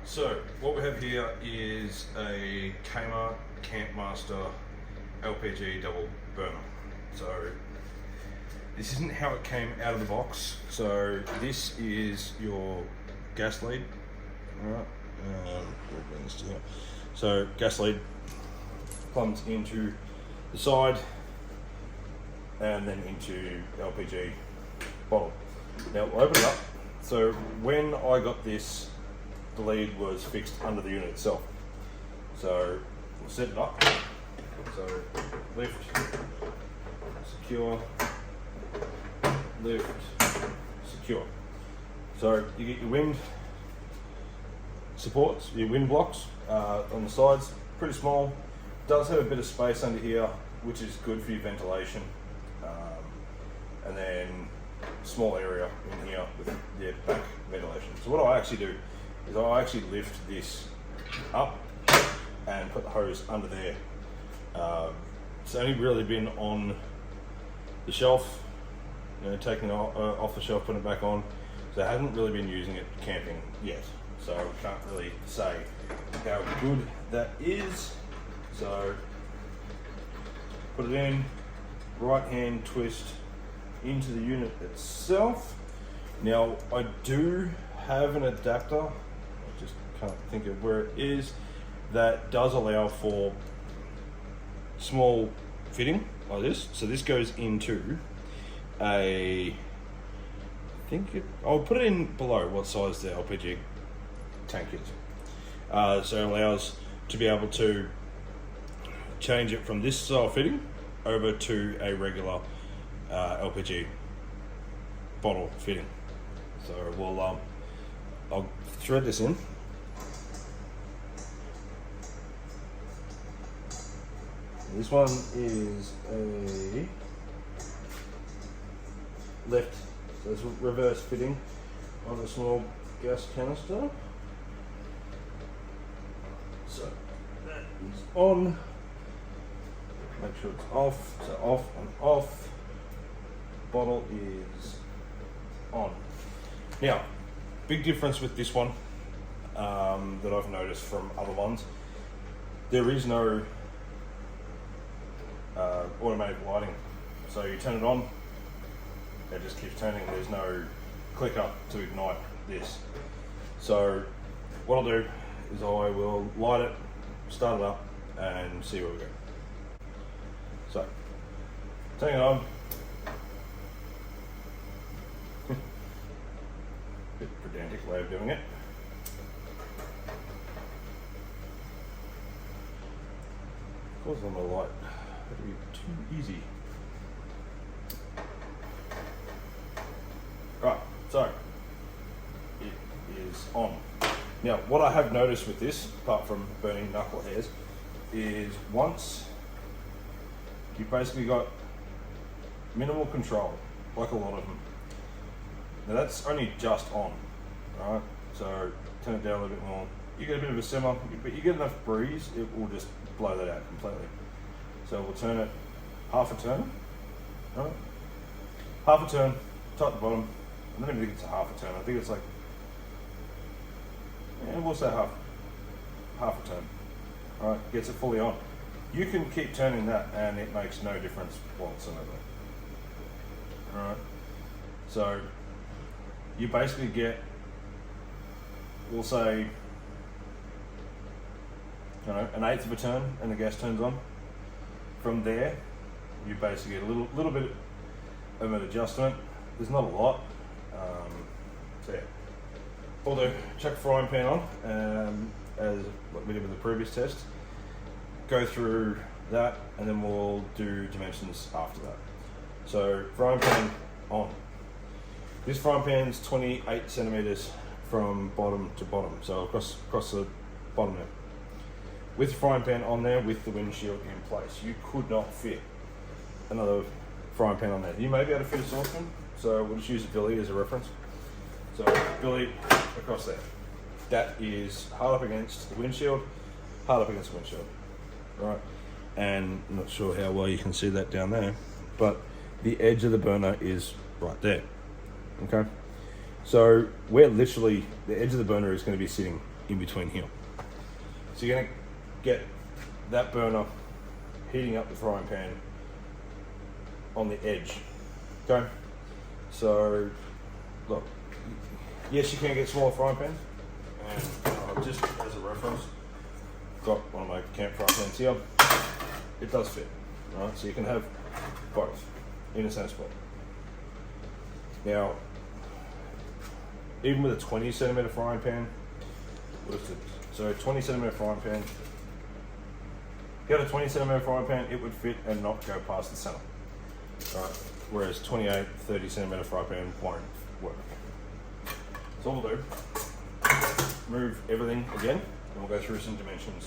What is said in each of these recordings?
So what we have here is a Kmart Campmaster LPG double burner. So this isn't how it came out of the box. So this is your gas lead. Alright, we'll bring this to here. So gas lead plumbs into the side and then into LPG bottle. Now we'll open it up. So when I got this, the lead was fixed under the unit itself. So we'll set it up. So lift, secure, lift, secure. So you get your wind supports, your wind blocks on the sides, pretty small. Does have a bit of space under here, which is good for your ventilation. And then small area in here with the back ventilation. So what I actually do is I actually lift this up and put the hose under there. It's only really been on the shelf, you know, taking it off the shelf, putting it back on. So I haven't really been using it camping yet. So I can't really say how good that is. So put it in, right hand twist into the unit itself. Now I do have an adapter, I just can't think of where it is, that does allow for small fitting like this. So this goes into a, I'll put it in below what size the LPG tank is. So it allows to be able to change it from this style fitting over to a regular LPG bottle fitting. So we'll I'll thread this in. This one is a left, so it's reverse fitting of a small gas canister. So that is on. Make sure it's off. So off and off. Bottle is on. Now, big difference with this one that I've noticed from other ones. There is no automatic lighting. So you turn it on, it just keeps turning. There's no clicker to ignite this. So what I'll do is I will light it, start it up, and see where we go. So, turning it on. Bit pedantic way of doing it. Of course, on the light, that'd be too easy. Right, so it is on. Now, what I have noticed with this, apart from burning knuckle hairs, is once you've basically got minimal control, like a lot of them. Now that's only just on, right? So turn it down a little bit more. You get a bit of a simmer, but you get enough breeze, it will just blow that out completely. So we'll turn it half a turn, right? Half a turn, tighten the bottom. I don't even think it's a half a turn. I think it's like, yeah, we'll say half a turn. All right, gets it fully on. You can keep turning that and it makes no difference whatsoever. All right, so you basically get, we'll say, you know, an eighth of a turn and the gas turns on. From there, you basically get a little bit of an adjustment. There's not a lot. So yeah, we'll do, chuck a frying pan on, as what we did with the previous test. Go through that and then we'll do dimensions after that. So frying pan on. This frying pan is 28 centimeters from bottom to bottom, so across the bottom there. With the frying pan on there, with the windshield in place, you could not fit another frying pan on there. You may be able to fit a saucepan, so we'll just use a billy as a reference. So billy across there. That is hard up against the windshield, hard up against the windshield, right? And I'm not sure how well you can see that down there, but the edge of the burner is right there, okay? So we're literally, the edge of the burner is going to be sitting in between here. So you're going to get that burner heating up the frying pan on the edge. Okay? So, look, yes, you can get smaller frying pans. And just as a reference, got one of my campfire pans here. It does fit, right? So you can have both in the same spot. Now, even with a 20 centimeter frying pan, so a 20 centimeter frying pan, if you had a 20 centimeter frying pan, it would fit and not go past the center. Right? Whereas 28, 30 centimeter fry pan won't work. So what we'll do, move everything again, and we'll go through some dimensions.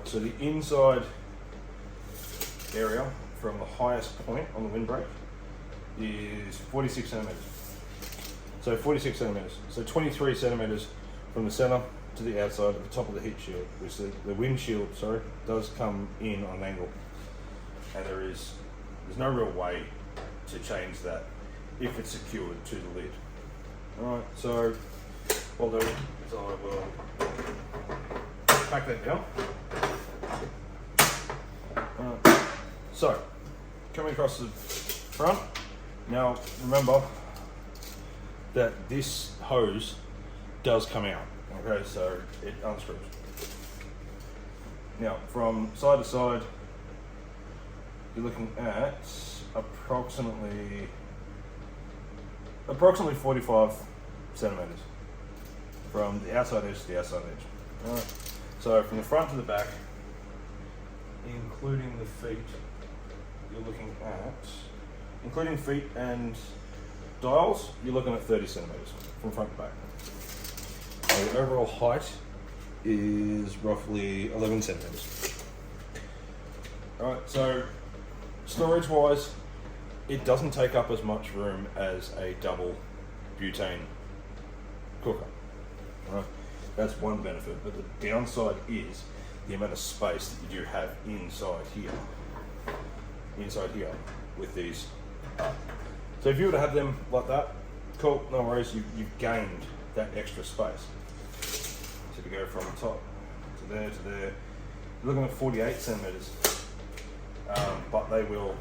So the inside area from the highest point on the windbreak is 46 centimeters. So 46 centimeters. So 23 centimeters from the center to the outside at the top of the heat shield, which the windshield, does come in on an angle. And there's no real way to change that if it's secured to the lid. Alright, so what I'll do is I will pack that down. So, coming across the front, now remember that this hose does come out, okay, so it unscrews. Now, from side to side, you're looking at approximately 45 centimeters from the outside edge to the outside edge. All right. So from the front to the back, including the feet, you're looking at, including feet and dials, you're looking at 30 centimeters from front to back. The overall height is roughly 11 centimeters. All right, so storage wise, it doesn't take up as much room as a double butane cooker. Right? That's one benefit, but the downside is the amount of space that you do have inside here with these. So if you were to have them like that, cool, no worries, you've gained that extra space. So to go from the top to there, you're looking at 48 centimeters, but they will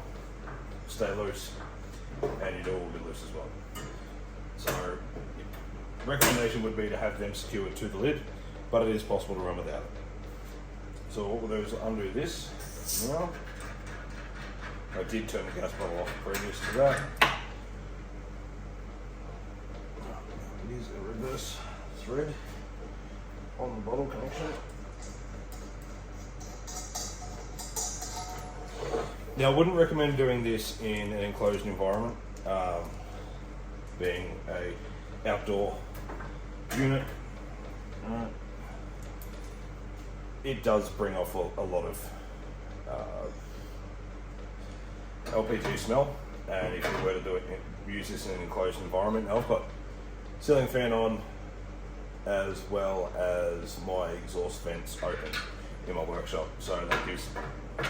stay loose, and your door will be loose as well. So recommendation would be to have them secured to the lid, but it is possible to run without it. So what we'll do is undo this now. I did turn the gas bottle off previous to that. It is a reverse thread on the bottle connection. Now I wouldn't recommend doing this in an enclosed environment, being a outdoor unit. It does bring off a lot of LPG smell, and if you were to use this in an enclosed environment, now I've got ceiling fan on as well as my exhaust vents open in my workshop, so that gives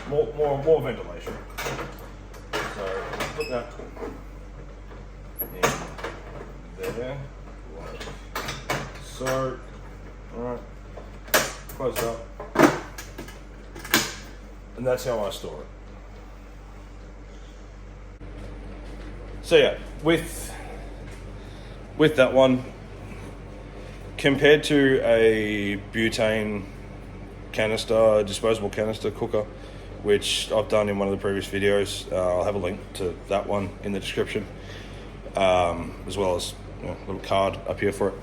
more ventilation. So put that in there, like so. Alright, close it up, and that's how I store it. So yeah, with that one, compared to a butane canister, disposable canister cooker, which I've done in one of the previous videos, I'll have a link to that one in the description, as well as a little card up here for it.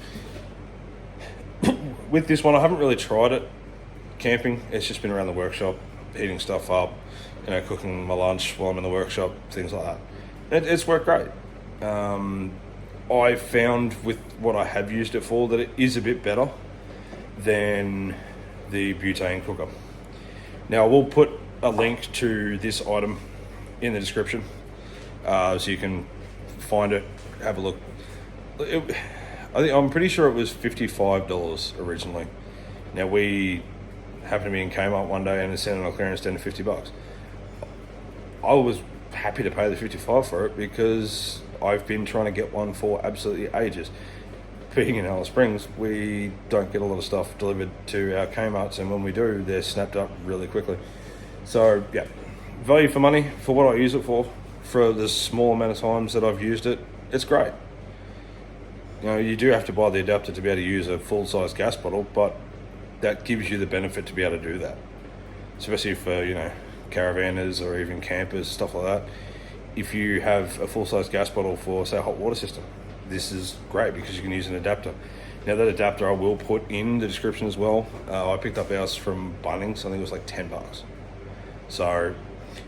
With this one, I haven't really tried it camping. It's just been around the workshop, heating stuff up, cooking my lunch while I'm in the workshop, things like that. It's worked great. I found with what I have used it for that it is a bit better than the butane cooker. Now I will put a link to this item in the description, so you can find it, have a look. I'm pretty sure it was $55 originally. Now we happened to be in Kmart one day and it's sent on a clearance down to $50. I was happy to pay the $55 for it because I've been trying to get one for absolutely ages. Being in Alice Springs, we don't get a lot of stuff delivered to our Kmarts, and when we do, they're snapped up really quickly. So yeah, value for money for what I use it for the small amount of times that I've used it, it's great. You know, you do have to buy the adapter to be able to use a full-size gas bottle, but that gives you the benefit to be able to do that, especially for, you know, caravanners or even campers, stuff like that. If you have a full-size gas bottle for, say, a hot water system, this is great because you can use an adapter. Now, that adapter I will put in the description as well. I picked up ours from Bunnings. I think it was like $10. So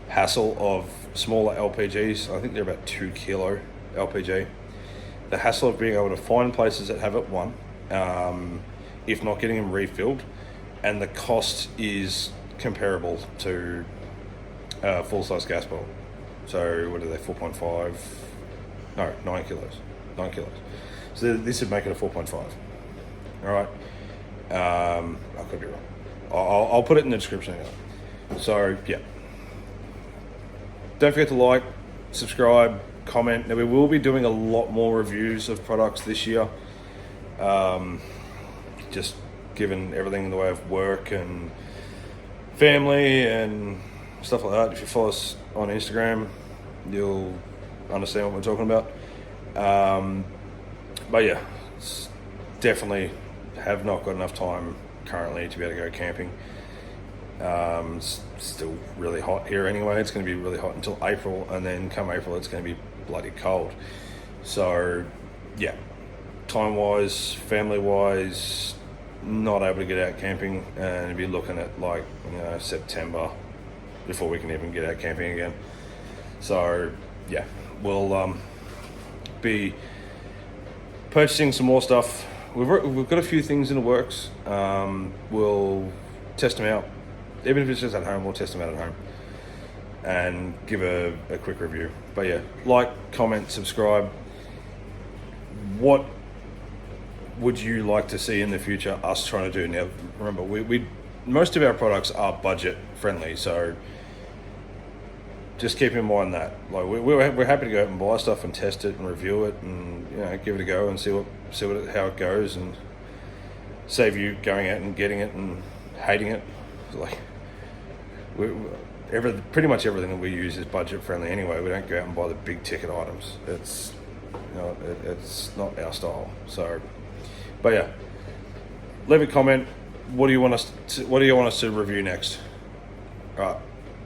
hassle of smaller LPGs, I think they're about 2 kilo LPG. The hassle of being able to find places that have it, one, if not getting them refilled, and the cost is comparable to a full-size gas bottle. So what are they, 4.5? No, 9 kilos. 9 kilos. So this would make it a 4.5. All right. I could be wrong. I'll put it in the description anyway. So yeah. Don't forget to like, subscribe, comment. Now we will be doing a lot more reviews of products this year. Just given everything in the way of work and family and stuff like that. If you follow us on Instagram, you'll understand what we're talking about. But yeah, definitely have not got enough time currently to be able to go camping. It's still really hot here anyway. It's going to be really hot until April, and then come April it's going to be bloody cold. So yeah, time wise, family wise, not able to get out camping, and be looking at, like, you know, September before we can even get out camping again. So yeah, we'll be purchasing some more stuff. We've got a few things in the works. We'll test them out, even if it's just at home. We'll test them out at home and give a quick review. But yeah, like, comment, subscribe. What would you like to see in the future us trying to do? Now remember, we most of our products are budget friendly, so just keep in mind that, like, we're happy to go out and buy stuff and test it and review it and, you know, give it a go and see how it goes, and save you going out and getting it and hating it. Like, pretty much everything that we use is budget friendly anyway. We don't go out and buy the big ticket items. It's, you know, it's not our style. So, but yeah, leave a comment. What do you want us to review next? All right,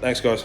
thanks guys.